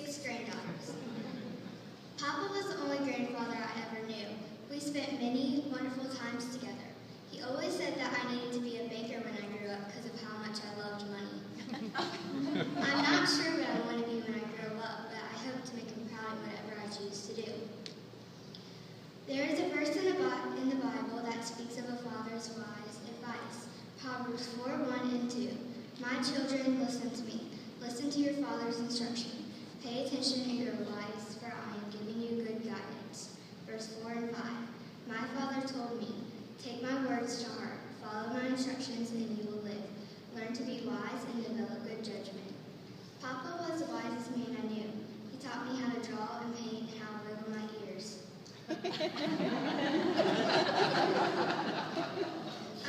6 granddaughters. Papa was the only grandfather I ever knew. We spent many wonderful times together. He always said that I needed to be a banker when I grew up because of how much I loved money. I'm not sure what I want to be when I grow up, but I hope to make him proud in whatever I choose to do. There is a verse in the Bible that speaks of a father's wise advice. Proverbs 4:1 and 2. My children, listen to me. Listen to your father's instruction. Pay attention and grow wise, for I am giving you good guidance. Verse 4 and 5. My father told me, take my words to heart, follow my instructions, and you will live. Learn to be wise and develop good judgment. Papa was the wisest man I knew. He taught me how to draw and paint and how to wiggle my ears.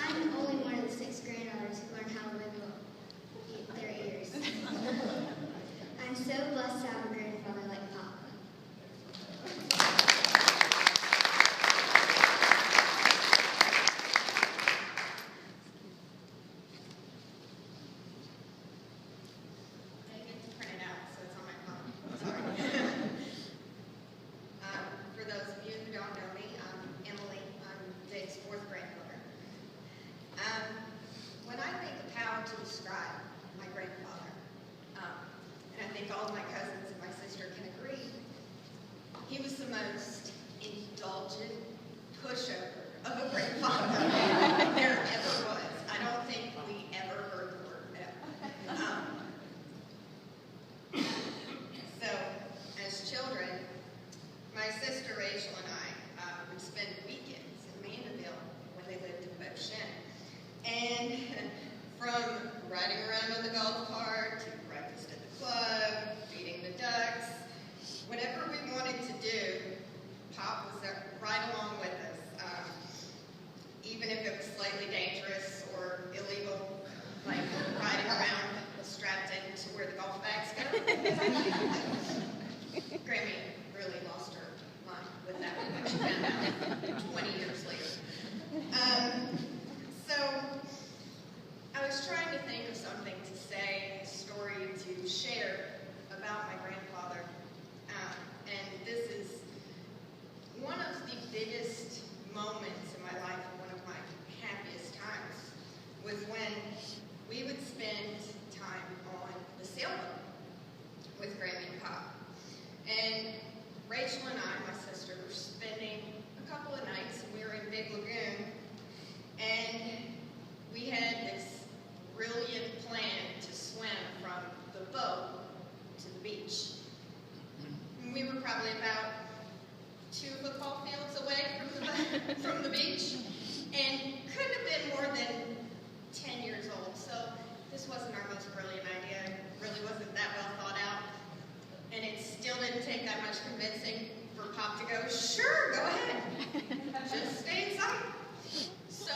I'm only one of the 6 granddaughters who learned how to wiggle their ears. I'm so blessed to have a grandfather like Papa. I get to print it out, so it's on my phone. Sorry. For those of you who don't know me, I'm Emily. I'm Jake's 4th granddaughter. When I think of how to describe my grandfather, and I think all of my cousins and my sister can agree, he was the most indulgent pushover of a grandfather there ever was. I don't think we ever heard the word no. So, as children, my sister Rachel and I would spend weekends in Mandeville when they lived in Beauchene. And from riding around on the golf cart to breakfast at the club, feeding the ducks, whatever we wanted to do, Pop was there right along with us. Even if it was slightly dangerous or illegal, like riding around strapped into where the golf bags go. Grammy really lost her mind with that one when she found out 20 years later. So I was trying to think of something to say, a story to share about my grandfather. And this is one of the biggest moments in my life, and one of my happiest times, was when we would spend time on the sailboat with Grammy and Pop. And Rachel and I, my sister, were spending a couple of nights, and we were in Big Lagoon, and we had this brilliant plan to swim from the boat to the beach. And we were probably about 2 football fields away from the beach, and couldn't have been more than 10 years old. So this wasn't our most brilliant idea. It really wasn't that well thought out. And it still didn't take that much convincing for Pop to go, sure, go ahead. Just stay inside. So,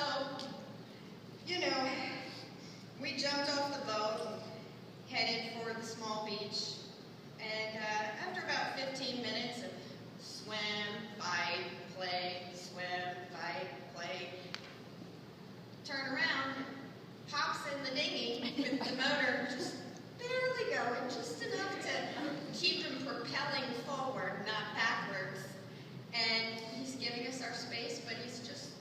we jumped off the boat, headed for the small beach, and after about 15 minutes of swim, fight, play, swim, fight, play, turn around, Pop's in the dinghy with the motor just barely going, just enough to keep him propelling forward, not backwards. And he's giving us our space, but he's just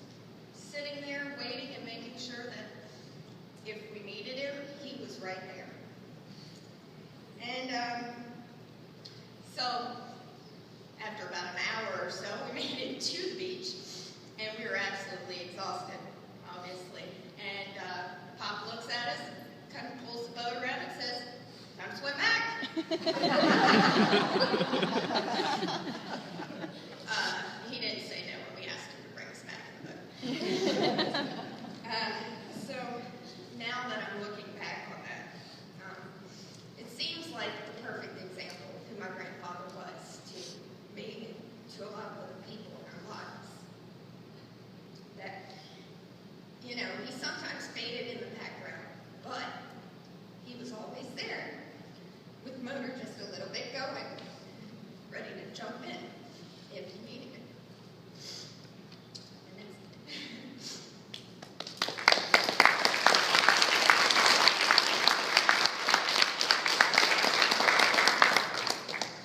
sitting there waiting and making sure that if we needed him, he was right there. And so after about an hour or so, we made it to the beach, and we were absolutely exhausted, obviously. And Pop looks at us, kind of pulls the boat around and says, time to swim back. He didn't say no when we asked him to bring us back in the boat. So now that I'm looking back on that, it seems like the perfect example of who my grandfather was to me and to a lot of other people in our lives. That, he sometimes faded in the background, but he was always there, with motor just a little bit going, ready to jump in if you needed it. And that's it.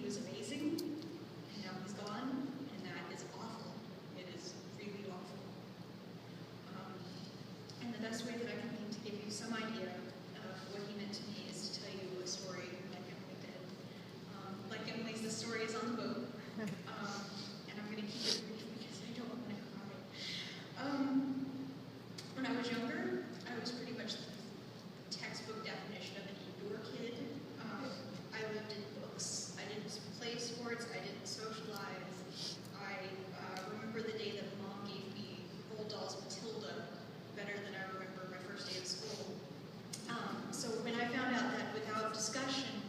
was amazing, and now he's gone, and that is awful. It is really awful. And the best way that I can think to give you some idea of what he meant to me is to tell you a story like Emily did. Like Emily's, the story is on the boat, and I'm going to keep it brief because I don't want to cry. When I was younger, I was pretty much the textbook definition of an indoor kid. I lived in books. I didn't play sports. I didn't socialize. I remember the day that Mom gave me Roald Dahl's Matilda better than I remember my first day of school. So when I found out that without discussion,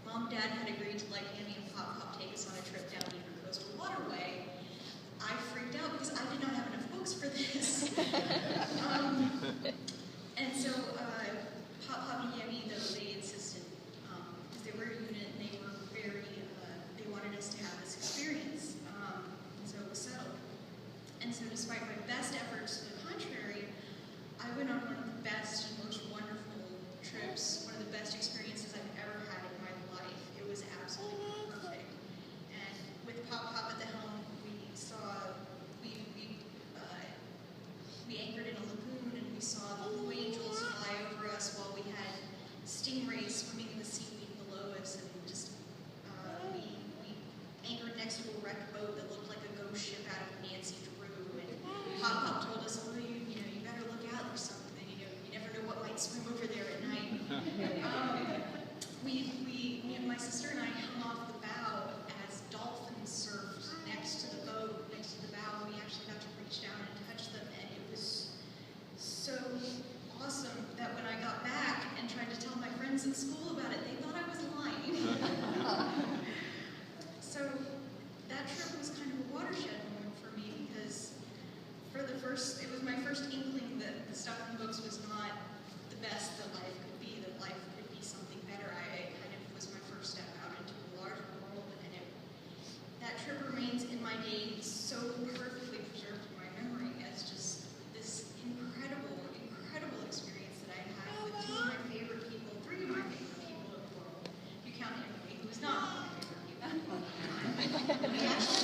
Mom and Dad had agreed to let Annie and Pop take us on a trip down the Intercoastal Waterway, I freaked out because I did not have enough books for this. And so Pop and Yemi, though, they insisted, because they were a unit and they were very, they wanted us to have this experience. And so it was settled. And so despite my best efforts to the contrary, I went on one of the best and most wonderful trips, one of the best experiences I've ever had in my life. It was absolutely perfect. And with Pop at the helm, we anchored in a lagoon and we saw the blue angels fly over us while we had stingrays swimming in the seaweed below us, and just we anchored next to a wreck boat that looked like a ghost ship out of Nancy Drew, and Pop told us, oh, you better look out for something, you never know what might swim over there at night. Me and my sister and I hung off the bow as dolphins surfed next to the boat, next to the bow, and we actually got to reach down and touch them, and it was so awesome that when I got back and tried to tell my friends in school about it, they thought I was lying. So that trip was kind of a watershed moment for me, because it was my first inkling that the stuff in books was not the best that life could be, that life could be something better. It kind of was my first step out into a larger world, and that trip remains in my days so perfectly preserved in my memory as just this incredible, incredible experience that I had with two of my favorite people, three of my favorite people in the world. You count Emily, who is not one of my favorite people. We actually